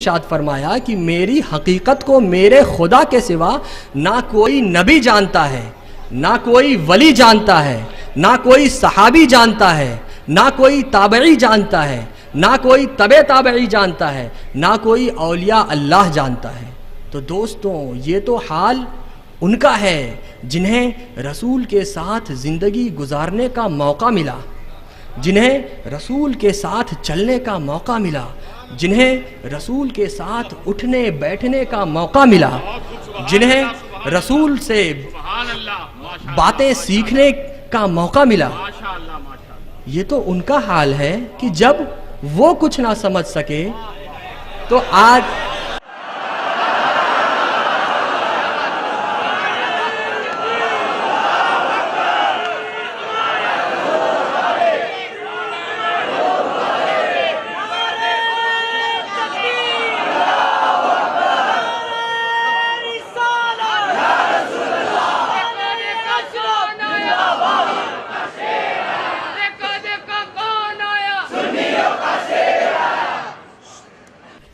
इरशाद फरमाया कि मेरी हकीकत को मेरे खुदा के सिवा ना कोई नबी जानता है, ना कोई वली जानता है, ना कोई सहाबी जानता है, ना कोई ताबई जानता है, ना कोई तबे ताबई जानता है, ना कोई औलिया अल्लाह जानता है। तो दोस्तों, ये तो हाल उनका है जिन्हें रसूल के साथ ज़िंदगी गुजारने का मौका मिला, जिन्हें रसूल के साथ चलने का मौका मिला, जिन्हें रसूल के साथ उठने बैठने का मौका मिला, जिन्हें रसूल से बातें सीखने का मौका मिला। ये तो उनका हाल है कि जब वो कुछ ना समझ सके तो आज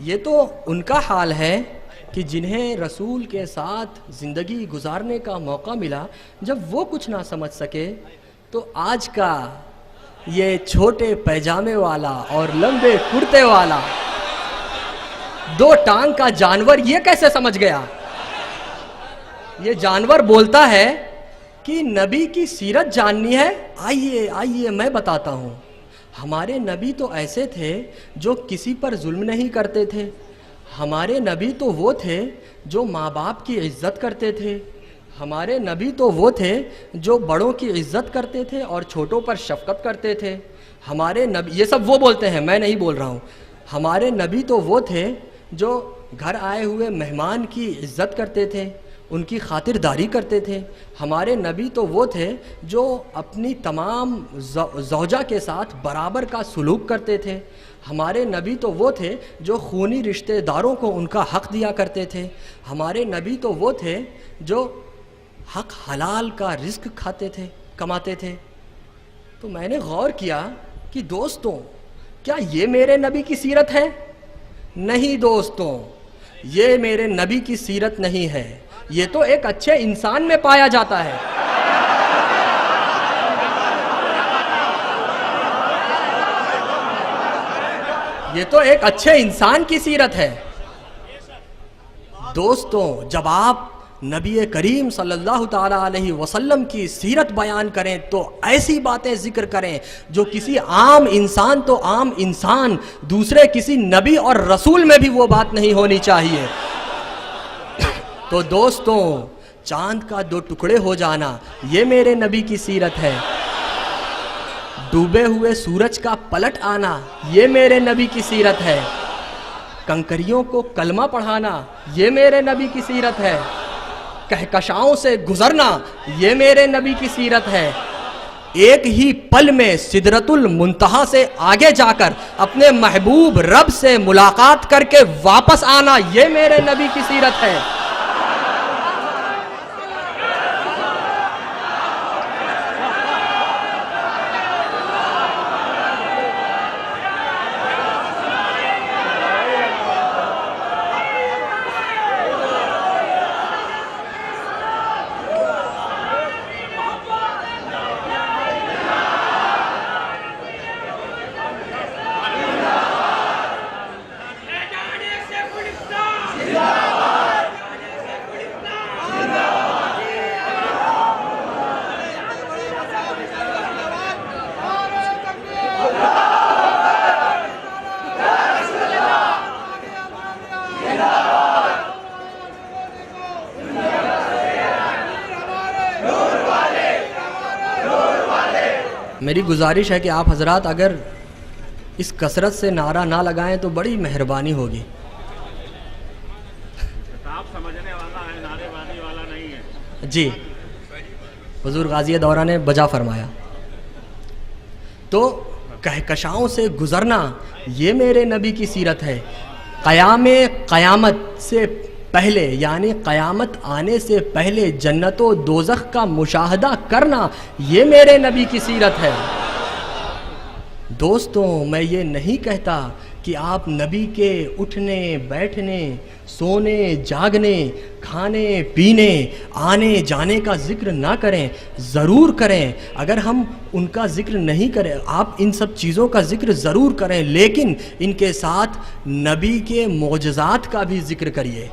ये तो उनका हाल है कि जिन्हें रसूल के साथ ज़िंदगी गुजारने का मौका मिला, जब वो कुछ ना समझ सके तो आज का ये छोटे पैजामे वाला और लंबे कुर्ते वाला दो टांग का जानवर ये कैसे समझ गया। ये जानवर बोलता है कि नबी की सीरत जाननी है, आइए आइए मैं बताता हूँ। हमारे नबी तो ऐसे थे जो किसी पर जुल्म नहीं करते थे। हमारे नबी तो वो थे जो माँ बाप की इज़्ज़त करते थे। हमारे नबी तो वो थे जो बड़ों की इज़्ज़त करते थे और छोटों पर शफ़क़त करते थे। हमारे नबी, ये सब वो बोलते हैं, मैं नहीं बोल रहा हूँ। हमारे नबी तो वो थे जो घर आए हुए मेहमान की इज़्ज़त करते थे, उनकी खातिरदारी करते थे। हमारे नबी तो वो थे जो अपनी तमाम ज़ौजा के साथ बराबर का सलूक करते थे। हमारे नबी तो वो थे जो खूनी रिश्तेदारों को उनका हक़ दिया करते थे। हमारे नबी तो वो थे जो हक़ हलाल का रिज़्क़ खाते थे, कमाते थे। तो मैंने गौर किया कि दोस्तों, क्या ये मेरे नबी की सीरत है? नहीं दोस्तों, ये मेरे नबी की सीरत नहीं है। ये तो एक अच्छे इंसान में पाया जाता है। ये तो एक अच्छे इंसान की सीरत है। दोस्तों, जब आप नबी करीम सल्लल्लाहु ताला अलैहि वसल्लम की सीरत बयान करें तो ऐसी बातें जिक्र करें जो किसी आम इंसान, तो आम इंसान, दूसरे किसी नबी और रसूल में भी वो बात नहीं होनी चाहिए। तो दोस्तों, चांद का दो टुकड़े हो जाना ये मेरे नबी की सीरत है। डूबे हुए सूरज का पलट आना ये मेरे नबी की सीरत है। कंकरियों को कलमा पढ़ाना ये मेरे नबी की सीरत है। कहकशाओं से गुजरना ये मेरे नबी की सीरत है। एक ही पल में सिदरतुल मुंतहा से आगे जाकर अपने महबूब रब से मुलाकात करके वापस आना ये मेरे नबी की सीरत है। मेरी गुजारिश है कि आप हजरात अगर इस कसरत से नारा ना लगाएं तो बड़ी मेहरबानी होगी। आप समझने वाला है, नारेबाजी वाला नहीं है। जी, हुजूर गाज़ी दौरा ने बजा फरमाया। तो कहकशाओं से गुजरना ये मेरे नबी की सीरत है। क़यामत से पहले, यानी क़यामत आने से पहले जन्नत व दोज़ख का मुशाहदा करना ये मेरे नबी की सीरत है। दोस्तों, मैं ये नहीं कहता कि आप नबी के उठने बैठने, सोने जागने, खाने पीने, आने जाने का जिक्र ना करें? ज़रूर करें। अगर हम उनका जिक्र नहीं करें, आप इन सब चीज़ों का जिक्र ज़रूर करें, लेकिन इनके साथ नबी के मोजज़ात का भी जिक्र करिए।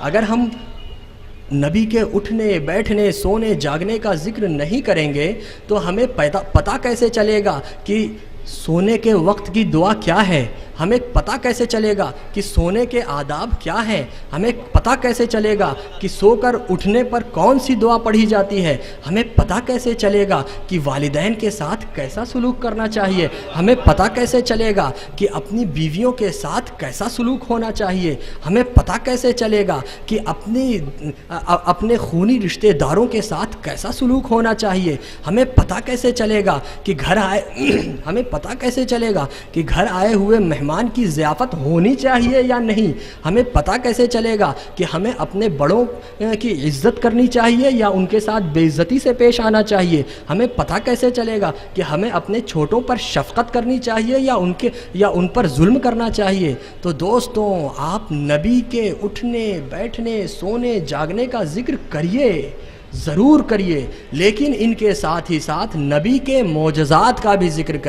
अगर हम नबी के उठने बैठने, सोने जागने का जिक्र नहीं करेंगे तो हमें पता कैसे चलेगा कि सोने के वक्त की दुआ क्या है? हमें पता कैसे चलेगा कि सोने के आदाब क्या हैं? हमें पता कैसे चलेगा कि सोकर उठने पर कौन सी दुआ पढ़ी जाती है? हमें पता कैसे चलेगा कि वालिदैन के साथ कैसा सलूक करना चाहिए? हमें पता कैसे चलेगा कि अपनी बीवियों के साथ कैसा सलूक होना चाहिए? हमें पता कैसे चलेगा कि अपने खूनी रिश्तेदारों के साथ कैसा सलूक होना चाहिए? हमें पता कैसे चलेगा कि हमें पता कैसे चलेगा कि घर आए हुए मेहमान की ज़ियाफ़त होनी चाहिए या नहीं? हमें पता कैसे चलेगा कि हमें अपने बड़ों की इज़्ज़त करनी चाहिए या उनके साथ बेइज्जती से पेश आना चाहिए? हमें पता कैसे चलेगा कि हमें अपने छोटों पर शफ़क़त करनी चाहिए या उन पर जुल्म करना चाहिए? तो दोस्तों, आप नबी के उठने बैठने, सोने जागने का ज़िक्र करिए, ज़रूर करिए, लेकिन इनके साथ ही साथ नबी के मोजज़ात का भी ज़िक्र करिए।